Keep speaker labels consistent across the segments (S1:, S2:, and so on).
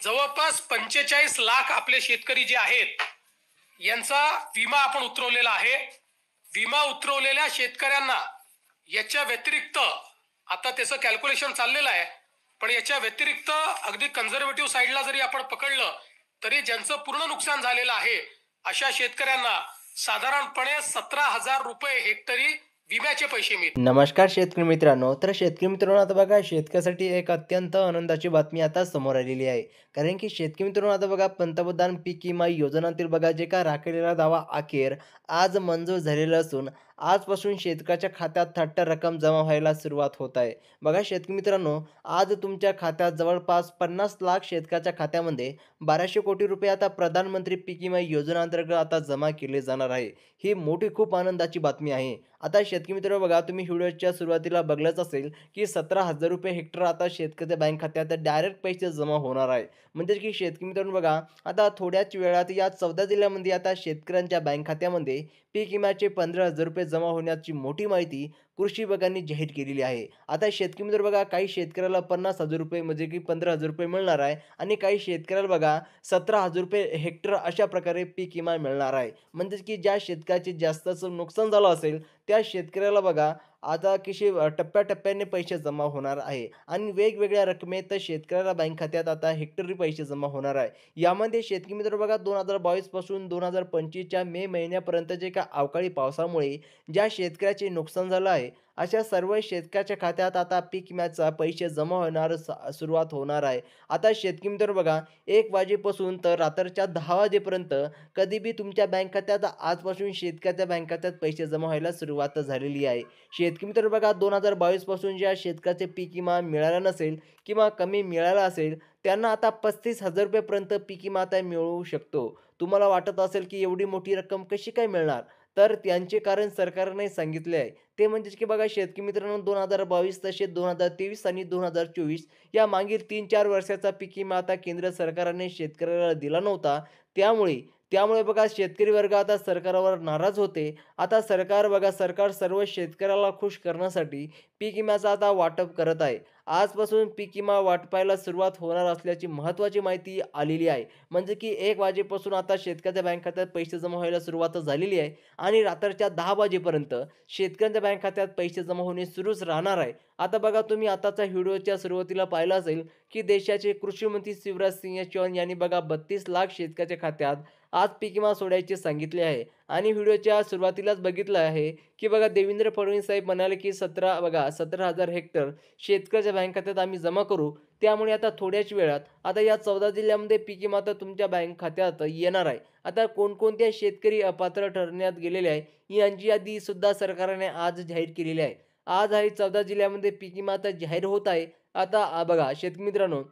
S1: जवळपास 45 लाख आपले शेतकरी जे आहेत यांचा विमा आपण उतरवलेला आहे। विमा उतरवलेल्या शेतकऱ्यांना याच्या व्यतिरिक्त आता त्याचं कॅल्क्युलेशन चाललेलं आहे, पण याच्या व्यतिरिक्त अगदी कन्झर्वेटिव्ह साईडला जरी आपण पकडलं तरी ज्यांचं पूर्ण नुकसान झालेलं आहे अशा शेतकऱ्यांना साधारणपणे 17,000 रुपये हेक्टरी विम्याचे पैसे मिळतात।
S2: नमस्कार शेतकरी मित्रांनो, तर शेतकरी मित्रांनो आता बघा शेतकऱ्यासाठी एक अत्यंत आनंदाची बातमी आता समोर आलेली आहे। कारण की शेतकरी मित्रांनो आता बघा पंतप्रधान पीक विमा योजनातील बघा जे काय राखलेला दावा अखेर आज मंजूर झालेला असून आजपासून शेतकऱ्याच्या खात्यात थट्ट रक्कम जमा व्हायला सुरुवात होत आहे। बघा शेतकरी मित्रांनो, आज तुमच्या खात्यात जवळपास 50 लाख शेतकऱ्याच्या खात्यामध्ये 1200 कोटी रुपये आता प्रधानमंत्री पीक विमा योजनेअंतर्गत आता जमा केले जाणार आहे। ही मोठी खूप आनंदाची बातमी आहे। आता शेतकरी मित्र बघा तुम्ही व्हिडिओच्या सुरुवातीला बघलंच असेल की 17,000 रुपये हेक्टर आता शेतकऱ्याच्या बँक खात्यात डायरेक्ट पैसे जमा होणार आहे। म्हणजे की शेतकरी मित्रांनो बघा आता थोड्याच वेळात या 14 जिल्ह्यामध्ये आता शेतकऱ्यांच्या बँक खात्यामध्ये पीक विम्याचे 15,000 रुपये जमा होण्याची मोठी माहिती कृषी विभागाने जाहीर केलेली आहे। आता शेतकरी मित्र बघा काही शेतकऱ्याला 50,000 रुपये म्हणजे की 15,000 रुपये मिळणार आहे आणि काही शेतकऱ्याला बघा 17,000 रुपये हेक्टर अशा प्रकारे पीक विमा मिळणार आहे। म्हणजे की ज्या शेतकऱ्याचे जास्तचं नुकसान झालं असेल त्या शेतकऱ्याला बघा आता कशी टप्प्याटप्प्याने पैसे जमा होणार आहे आणि वेगवेगळ्या रकमेत शेतकऱ्याला बँक खात्यात आता हेक्टरी पैसे जमा होणार आहे। यामध्ये शेतकरी मित्र बघा 2022 पासून 2025च्या मे महिन्यापर्यंत जे का अवकाळी पावसामुळे ज्या शेतकऱ्याचे नुकसान झालं आहे अशा सर्व शेतकऱ्याच्या खात्यात आता पीक विम्याचा पैसे जमा होणार सुरुवात होणार आहे। आता शेतकरी मित्र बघा 1 वाजेपासून तर रात्रीच्या 10 वाजेपर्यंत कधी बी तुमच्या बँक खात्यात आजपासून शेतकऱ्याच्या बँक खात्यात पैसे जमा व्हायला सुरुवात झालेली आहे। शेतकरी मित्र बघा 2022 पासून ज्या शेतकऱ्याचे पीक विमा मिळाला नसेल किंवा कमी मिळाला असेल त्यांना आता 35,000 रुपयेपर्यंत पीक विमा आता मिळू शकतो। तुम्हाला वाटत असेल की एवढी मोठी रक्कम कशी काय मिळणार? तर त्यांचे कारण सरकारने सांगितले आहे। ते म्हणजेच की बघा शेतकरी मित्रांनो 2022 तसेच 2023 आणि 2024 या मागील 3-4 वर्षाचा पीक विमा आता केंद्र सरकारने शेतकऱ्याला दिला नव्हता। त्यामुळे त्यामुळे बघा शेतकरी वर्ग आता सरकारवर नाराज होते। आता सरकार सर्व शेतकऱ्याला खुश करण्यासाठी पीक विम्याचा आता वाटप करत आहे। आजपासून पीक विमा वाटपायला सुरुवात होणार असल्याची महत्त्वाची माहिती आलेली आहे। म्हणजे की 1 वाजेपासून आता शेतकऱ्याच्या बँक खात्यात पैसे जमा व्हायला सुरुवात झालेली आहे आणि रात्रीच्या 10 वाजेपर्यंत शेतकऱ्यांच्या बँक खात्यात पैसे जमा होणे सुरूच राहणार आहे। आता बघा तुम्ही आताचा व्हिडिओच्या सुरुवातीला पाहिलं असेल की देशाचे कृषी मंत्री शिवराज सिंह चौहान यांनी बघा 32 लाख शेतकऱ्याच्या खात्यात आज पीक विमा सोडायचे सांगितले आहे आणि व्हिडिओच्या सुरुवातीलाच बघितलं आहे की बघा देवेंद्र फडणवीस साहेब म्हणाले की 17,000 हेक्टर शेतकऱ्याच्या बँक खात्यात आम्ही जमा करू। त्यामुळे आता थोड्याच वेळात आता या 14 जिल्ह्यामध्ये पीक विमा आता तुमच्या बँक खात्यात येणार आहे। आता कोणकोणत्या शेतकरी अपात्र ठरण्यात गेलेले आहे यांची यादी सुद्धा सरकारने आज जाहीर केलेली आहे। आज आहे 14 जिल्ह्यामध्ये पीक विमा आता जाहीर होत आहे। आता बघा शेतकरी मित्रांनो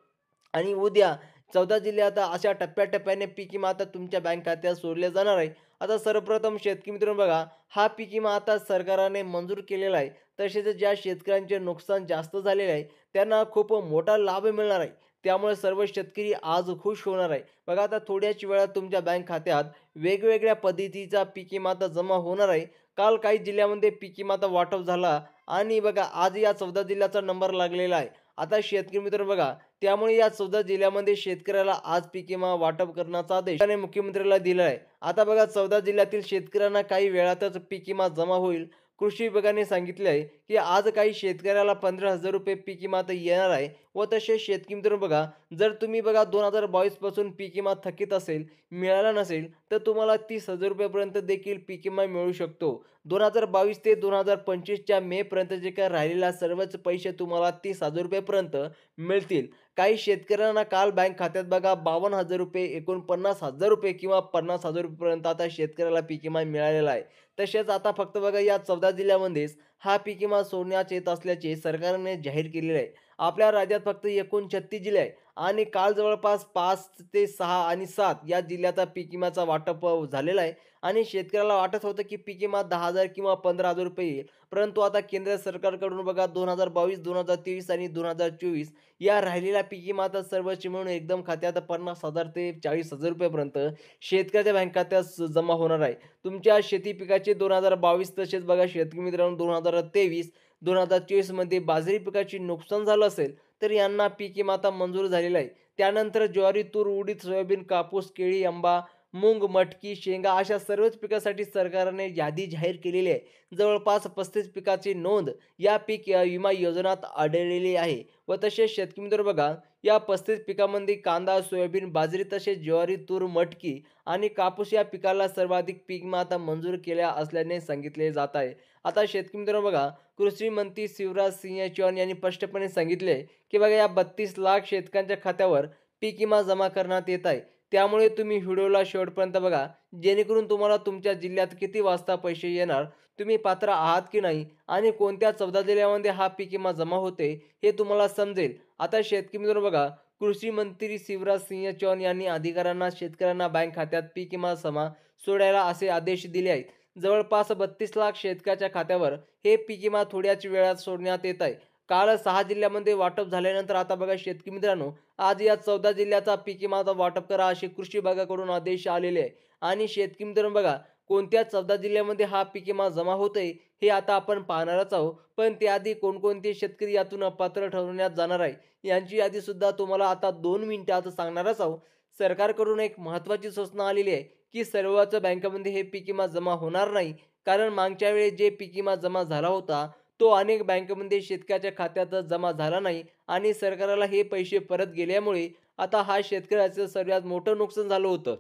S2: आणि उद्या 14 जिल्ह्यात अशा टप्प्याटप्प्याने पीक विमा आता तुमच्या बँक खात्यात सोडले जाणार आहे। आता सर्वप्रथम शेतकरी मित्रांनो बघा हा पीक विमा आता सरकारने मंजूर केलेला आहे। तसेच ज्या शेतकऱ्यांचे नुकसान जास्त झालेले आहे त्यांना खूप मोठा लाभ मिळणार आहे। त्यामुळे सर्व शेतकरी आज खुश होणार आहे। बघा आता थोड्याच वेळात तुमच्या बँक खात्यात वेगवेगळ्या पद्धतीचा पीक विमा आता जमा होणार आहे। काल काही जिल्ह्यामध्ये पीक विमा आता वाटप झाला आणि बघा आज या 14 जिल्ह्याचा नंबर लागलेला आहे। आता शेतकरी मित्र बघा त्यामुळे या 14 जिल्ह्यामध्ये शेतकऱ्याला आज पीक विमा वाटप करण्याचा आदेश त्याने मुख्यमंत्र्याला दिला आहे। आता बघा 14 जिल्ह्यातील शेतकऱ्यांना काही वेळातच पीक विमा जमा होईल। कृषी विभागाने सांगितले आहे की आज काही शेतकऱ्याला 15,000 रुपये पीक विमा आता येणार आहे व तसेच शेतकरी मित्रांनो बघा जर तुम्ही बघा 2022 पासून पीक विमा थकीत असेल मिळाला नसेल तर तुम्हाला 30,000 रुपयेपर्यंत देखील पीक विमा मिळू शकतो। 2022 ते 2025च्या मे पर्यंत जे काय राहिलेला सर्वच पैसे तुम्हाला 30,000 रुपयेपर्यंत मिळतील। काही शेतकऱ्यांना काल बँक खात्यात बघा 52,000 रुपये एकूण 50,000 रुपये किंवा 50,000 रुपयेपर्यंत आता शेतकऱ्याला पीक विमा मिळालेला आहे। तसेच आता फक्त बघा या 14 जिल्ह्यामध्येच हा पीक विमा सोडण्यात येत असल्याचे सरकारने जाहीर केलेले आहे। आपल्या राज्यात फक्त एकूण 36 जिल्हे आहे आणि काल जवळपास 5 ते 6 आणि 7 या जिल्ह्याचा पीक विम्याचा वाटप झालेला आहे आणि शेतकऱ्याला वाटत होतं की पीक विमा 10,000 किंवा 15,000 रुपये येईल। परंतु आता केंद्र सरकारकडून बघा 2022, 2023 आणि 2024 या राहिलेल्या पीक विमा आता सर्वच मिळून एकदम खात्यात 50,000 ते 40,000 रुपयेपर्यंत शेतकऱ्याच्या बँक खात्यात जमा होणार आहे। तुमच्या शेती पिकाचे 2022 तसेच बघा शेतकरी मित्रांनो 2023, 2024 मध्ये बाजरी पिकाचे नुकसान झालं असेल तर यांना पीक विमा आता मंजूर झालेला आहे। त्यानंतर ज्वारी, तूर, उडीद, सोयाबीन, कापूस, केळी, आंबा, मूग, मटकी, शेंगा अशा सर्वच पिकासाठी सरकारने यादी जाहीर केलेली आहे. जवळपास 35 पिकाची नोंद या पीक विमा योजनात आढळलेली आहे. व तसेच शेतकरी मित्र बघा, या 35 पिकांमध्ये कांदा, सोयाबीन, बाजरी तसेच ज्वारी, तूर, मटकी आणि कापूस या पिकाला सर्वाधिक पीक विमा आता मंजूर केल्या असल्याने सांगितले जात आहे. आता शेतकरी मित्रांनो बघा, कृषी मंत्री शिवराज सिंह चौहान यांनी स्पष्टपणे सांगितले, की बघा या 32 लाख शेतकऱ्यांच्या खात्यावर पीक विमा जमा करण्यात येत आहे. त्यामुळे तुम्ही व्हिडिओला शेवटपर्यंत बघा, जेणेकरून तुम्हाला तुमच्या जिल्ह्यात किती वाजता पैसे येणार, तुम्ही पात्र आहात की नाही आणि कोणत्या 14 जिल्ह्यामध्ये हा पीक विमा जमा होते, हे तुम्हाला समजेल. आता शेतकरी मित्रांनो बघा, कृषी मंत्री शिवराज सिंह चौहान यांनी अधिकाऱ्यांना शेतकऱ्यांना बँक खात्यात पीक विमा जमा सोडायला असे आदेश दिले आहेत. जवळपास 32 लाख शेतकऱ्याच्या खात्यावर हे पीक विमा थोड्याच वेळात सोडण्यात येत आहे. काल 6 जिल्ह्यामध्ये वाटप झाल्यानंतर आता बघा शेतकरी मित्रांनो, आज या 14 जिल्ह्याचा पीक विमाचा वाटप करा असे कृषी विभागाकडून आदेश आलेले आहे. आणि शेतकरी मित्रांनो बघा, कोणत्या 14 जिल्ह्यामध्ये हा पीक विमा जमा होतोय हे आता आपण पाहणारच आहोत. पण त्याआधी कोणकोणते शेतकरी यातून अपात्र ठरवण्यात जाणार आहे, यांची यादी सुद्धा तुम्हाला आता 2 मिनिटात सांगणारच आहोत. सरकारकडून एक महत्त्वाची सूचना आलेली आहे, की सर्वच बँकांमध्ये हे पीक विमा जमा होणार नाही. कारण मागच्या वेळेस जे पीक विमा जमा झाला होता, तो अनेक बँकेमध्ये शेतकऱ्याच्या खात्यात जमा झाला नाही आणि सरकारला हे पैसे परत गेल्यामुळे आता हा शेतकऱ्याचं सर्वात मोठं नुकसान झालं होतं.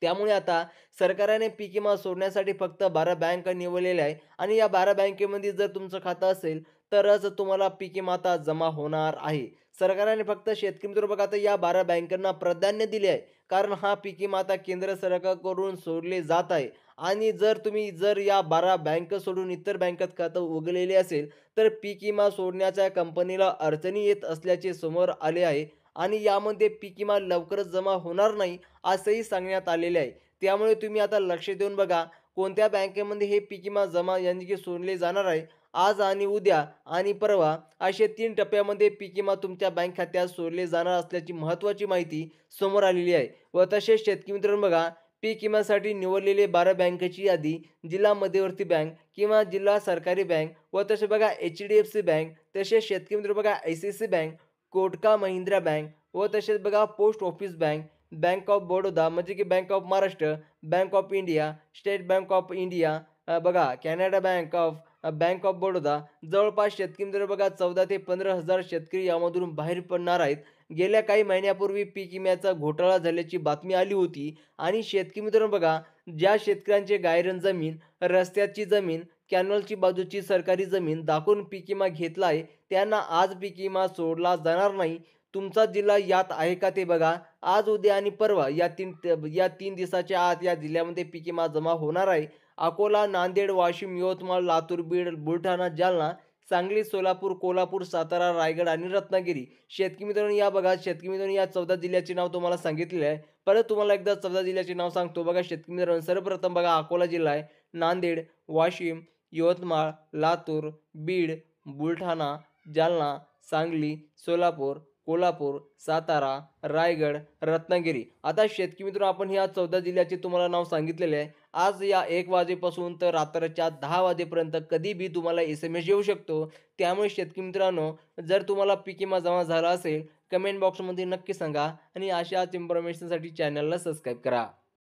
S2: त्यामुळे आता सरकारने पीक विमा सोडण्यासाठी फक्त 12 बँका निवडलेल्या आहे आणि या 12 बँकेमध्ये जर तुमचं खातं असेल तरच तुम्हाला पीक विमा आता जमा होणार आहे. सरकारने फक्त शेतकरी मित्र बघा आता या 12 बँकांना प्राधान्य दिले आहे. कारण हा पीक विमा आता केंद्र सरकारकडून सोडले जात आहे आणि जर या 12 बँक सोडून इतर बँकेत खातं उघडलेले असेल तर पीक विमा सोडण्याच्या कंपनीला अडचणी येत असल्याचे समोर आले आहे आणि यामध्ये पीक विमा लवकरच जमा होणार नाही असंही सांगण्यात आलेले आहे. त्यामुळे तुम्ही आता लक्ष देऊन बघा, कोणत्या बँकेमध्ये हे पीक विमा जमा यानी सोडले जाणार आहे. आज आणि उद्या आणि परवा असे 3 टप्प्यामध्ये पीक विमा तुमच्या बँक खात्यात सोडले जाणार असल्याची महत्त्वाची माहिती समोर आलेली आहे. व तसेच शेतकरी मित्रांनो बघा, पीक विम्यासाठी निवडलेले 12 बँकेची यादी जिल्हा मध्यवर्ती बँक किंवा जिल्हा सरकारी बँक व तसे बघा HDFC बँक, तसेच शेतकरी मित्र बघा ICICI bank, Kotak Mahindra bank व तसेच बघा post office bank, bank of Baroda म्हणजे की bank of Maharashtra, bank of India, state bank of India, बघा कॅनडा बँक ऑफ बडोदा. जवळपास शेतकरी मित्र बघा 14 ते 15,000 शेतकरी यामधून बाहेर पडणार आहेत. गेल्या काही महिन्यापूर्वी पीक विम्याचा घोटाळा झाल्याची बातमी आली होती आणि शेतकरी मित्रांनो बघा, ज्या शेतकऱ्यांचे गायरान जमीन, रस्त्याची जमीन, कॅनलची बाजूची सरकारी जमीन दाखवून पीक विमा घेतला आहे, त्यांना आज पीक विमा सोडला जाणार नाही. तुमचा जिल्हा यात आहे का ते बघा. आज, उद्या आणि परवा या 3 दिवसाच्या आत या जिल्ह्यामध्ये पीक विमा जमा होणार आहे. अकोला, नांदेड, वाशिम, यवतमाळ, लातूर, बीड, बुलढाणा, जालना, सांगली, सोलापूर, कोल्हापूर, सातारा, रायगड आणि रत्नागिरी. शेतकरी मित्रांनो या बघा, शेतकरी मित्रांनो या 14 जिल्ह्याचे नाव तुम्हाला सांगितलेले आहे. परत तुम्हाला एकदा 14 जिल्ह्याचे नाव सांगतो बघा शेतकरी मित्रांनो. सर्वप्रथम बघा अकोला जिल्हा आहे, नांदेड, वाशिम, यवतमाळ, लातूर, बीड, बुलढाणा, जालना, सांगली, सोलापूर, कोल्हापूर, सातारा, रायगड, रत्नागिरी. आता शेतकरी मित्रांनो आपण ह्या 14 जिल्ह्याचे तुम्हाला नाव सांगितलेले आहे. आज या 1 वाजेपासून तर रात्रीच्या 10 वाजेपर्यंत कधीबी तुम्हाला SMS येऊ शकतो. त्यामुळे शेतकरी मित्रांनो, जर तुम्हाला पीक विमा जमा झाला असेल, कमेंट बॉक्समध्ये नक्की सांगा आणि अशाच इन्फॉर्मेशनसाठी चॅनलला सबस्क्राईब करा.